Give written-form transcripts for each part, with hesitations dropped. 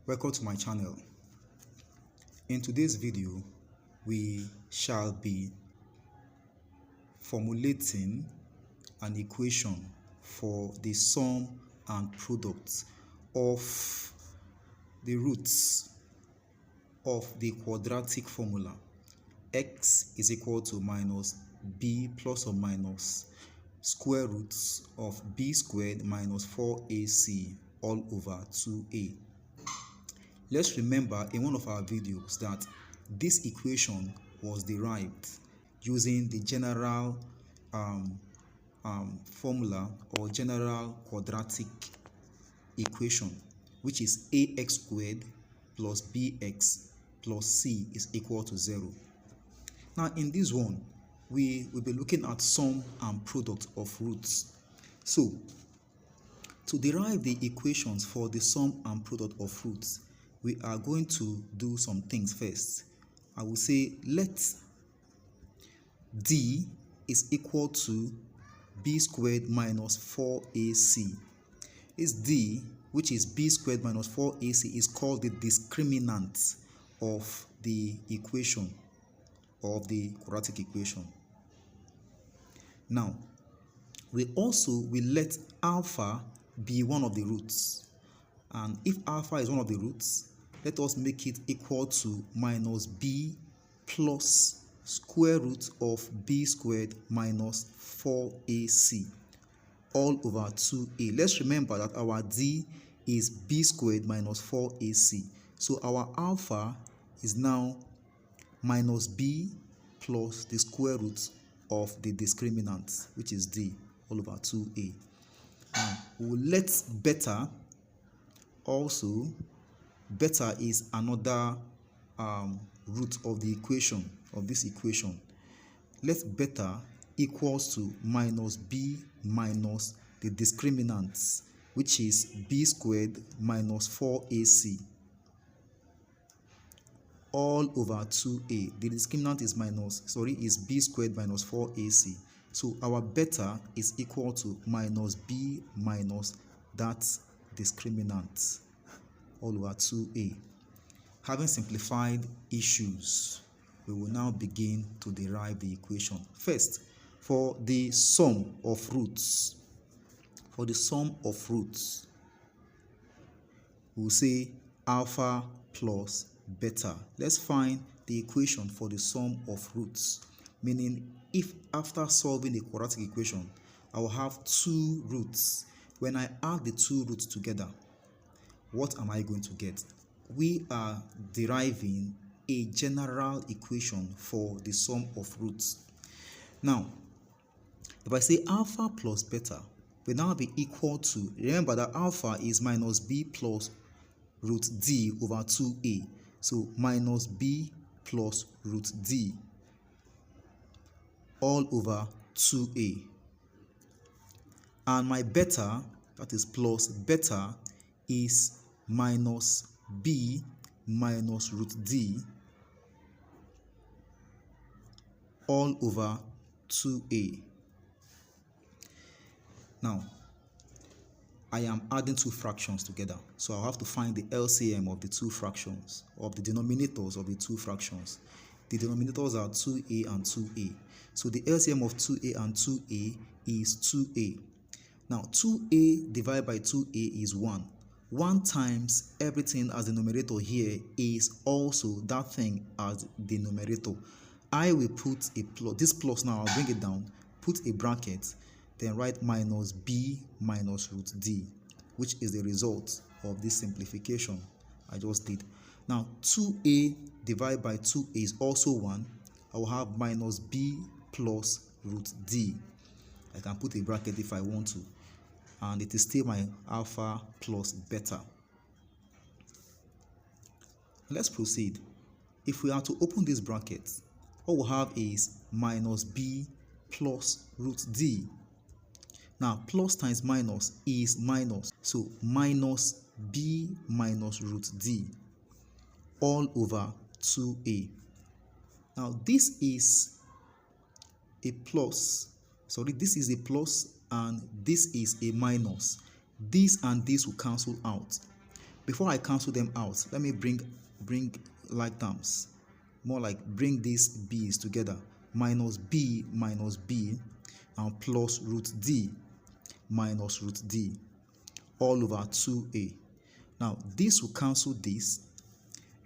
Welcome to my channel. In today's video, we shall be formulating an equation for the sum and product of the roots of the quadratic formula x is equal to minus b plus or minus square roots of b squared minus 4ac all over 2a. Let's remember in one of our videos that this equation was derived using the general formula or general quadratic equation, which is ax squared plus bx plus c is equal to 0. Now in this one, we will be looking at sum and product of roots. So to derive the equations for the sum and product of roots, we are going to do some things first. I will say let d is equal to b squared minus 4ac. This d, which is b squared minus 4ac, is called the discriminant of the equation, of the quadratic equation. Now, we also will let alpha be one of the roots. And if alpha is one of the roots, let us make it equal to minus b plus square root of b squared minus 4ac all over 2a. Let's remember that our d is b squared minus 4ac. So our alpha is now minus b plus the square root of the discriminant, which is d, all over 2a. Now, we'll let beta also. Beta is another root of the equation, of this equation. Let beta equals to minus b minus the discriminant, which is b squared minus 4ac all over 2a. The discriminant is b squared minus 4ac. So our beta is equal to minus b minus that discriminant all over 2a. Having simplified issues, we will now begin to derive the equation. First, for the sum of roots, we'll say alpha plus beta. Let's find the equation for the sum of roots, meaning if after solving the quadratic equation, I will have two roots. When I add the two roots together, what am I going to get? We are deriving a general equation for the sum of roots. Now, if I say alpha plus beta will now be equal to, remember that alpha is minus b plus root d over 2a. So minus b plus root d all over 2a. And my beta, that is plus beta, is minus b minus root d all over 2a. Now, I am adding two fractions together, so I'll have to find the LCM of the two fractions, of the denominators of the two fractions. The denominators are 2a and 2a. So the LCM of 2a and 2a is 2a. Now, 2a divided by 2a is 1. 1 times everything as the numerator here is also that thing as the numerator. I will put a plus, this plus now, I'll bring it down, put a bracket, then write minus b minus root d, which is the result of this simplification I just did. Now, 2a divided by 2a is also 1. I will have minus b plus root d. I can put a bracket if I want to. And it is still my alpha plus beta. Let's proceed. If we are to open this bracket, what we'll have is minus b plus root d. Now, plus times minus is minus. So, minus b minus root d all over 2a. Now, this is a plus. Sorry, this is a plus and this is a minus. This and this will cancel out. before I cancel them out, let me bring like terms, more like bring these b's together. Minus b, and plus root d minus root d all over 2a. Now this will cancel this,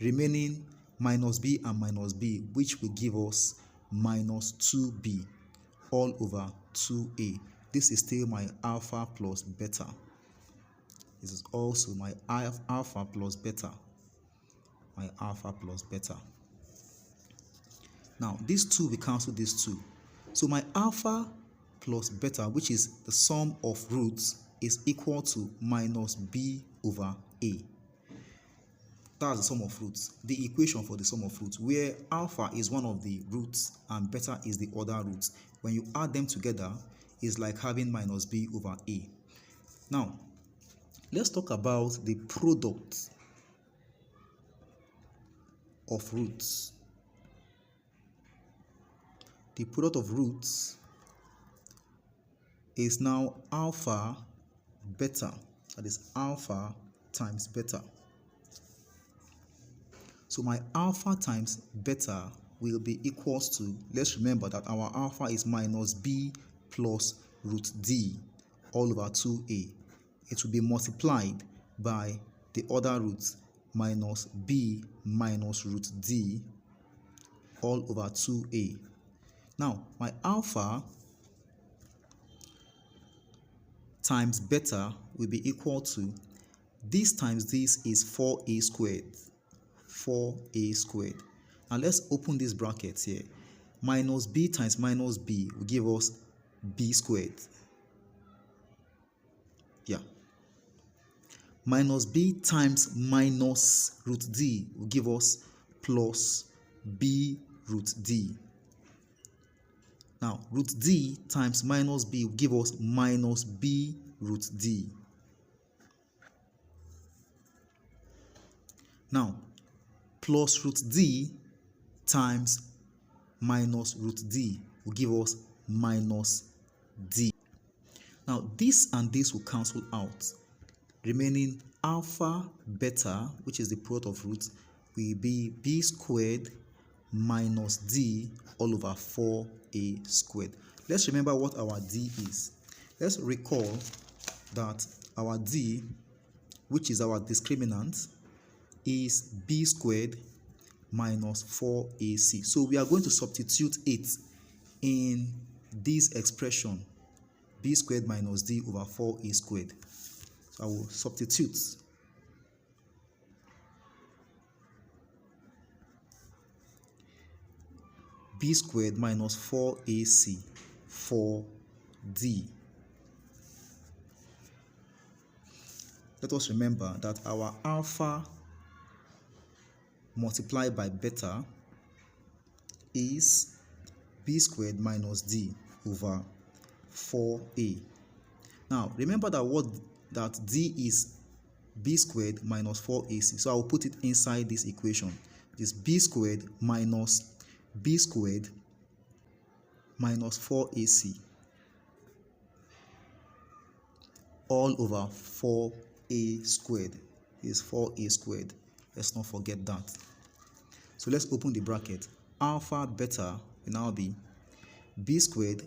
remaining minus b and minus b, which will give us minus 2b all over 2a. This is still my alpha plus beta. This is also my alpha plus beta. My alpha plus beta. Now, these two will cancel these two. So my alpha plus beta, which is the sum of roots, is equal to minus b over a. That's the sum of roots. The equation for the sum of roots, where alpha is one of the roots and beta is the other roots. When you add them together, it's like having minus b over a. Now, let's talk about the product of roots. The product of roots is now alpha beta. That is alpha times beta. So my alpha times beta will be equals to, let's remember that our alpha is minus b plus root d all over 2a. It will be multiplied by the other roots, minus b minus root d all over 2a. Now, my alpha times beta will be equal to, this times this is 4a squared. 4a squared. Now let's open this bracket here. Minus b times minus b will give us b squared. Yeah. Minus b times minus root d will give us plus b root d. Now, root d times minus b will give us minus b root d. Now, plus root d times minus root d will give us minus d. Now, this and this will cancel out, remaining alpha beta, which is the product of roots, will be b squared minus d all over 4a squared. Let's remember what our d is. Let's recall that our d, which is our discriminant, is b squared minus 4ac. So we are going to substitute it in this expression, b squared minus d over 4a squared. So I will substitute. B squared minus 4ac for d. Let us remember that our alpha multiplied by beta is b squared minus d over 4a. Now remember that d is b squared minus 4ac. So I will put it inside this equation. It is b squared minus 4ac all over 4a squared is 4a squared. Let's not forget that. So let's open the bracket. Alpha beta will now be b squared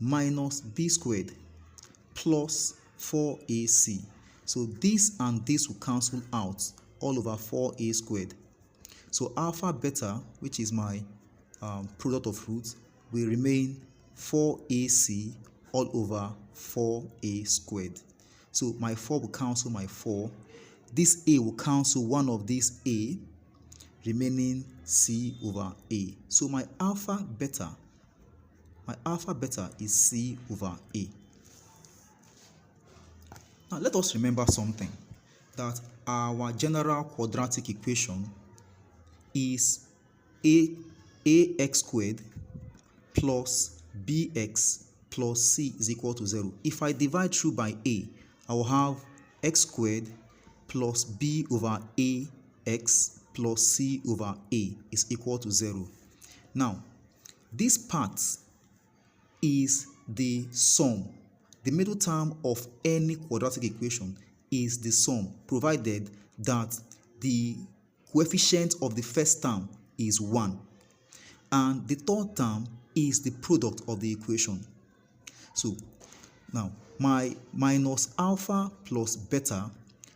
minus b squared plus 4ac. So this and this will cancel out all over 4a squared. So alpha beta, which is my product of roots, will remain 4ac all over 4a squared. So my 4 will cancel my 4. This a will cancel one of these a, remaining c over a. So my alpha beta is c over a. Now let us remember something, that our general quadratic equation is ax squared plus bx plus c is equal to 0. If I divide through by a, I will have x squared plus b over ax plus c over a is equal to 0. Now, this part is the sum. The middle term of any quadratic equation is the sum, provided that the coefficient of the first term is 1 and the third term is the product of the equation. So now my minus alpha plus beta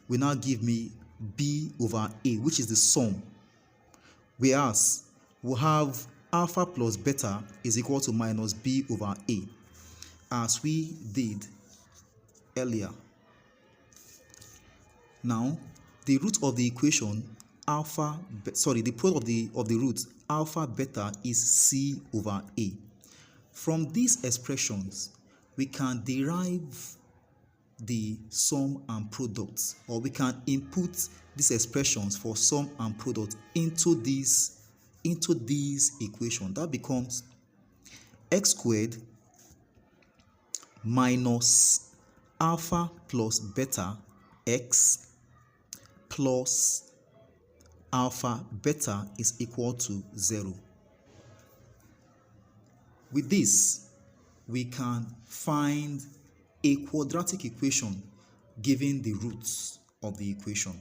will now give me b over a, which is the sum, whereas we have alpha plus beta is equal to minus b over a, as we did earlier. Now the root of the equation the product of the roots alpha beta is c over a. From these expressions we can derive the sum and product, or we can input these expressions for sum and product into this equation. That becomes x squared minus alpha plus beta x plus alpha beta is equal to 0. With this, we can find a quadratic equation given the roots of the equation.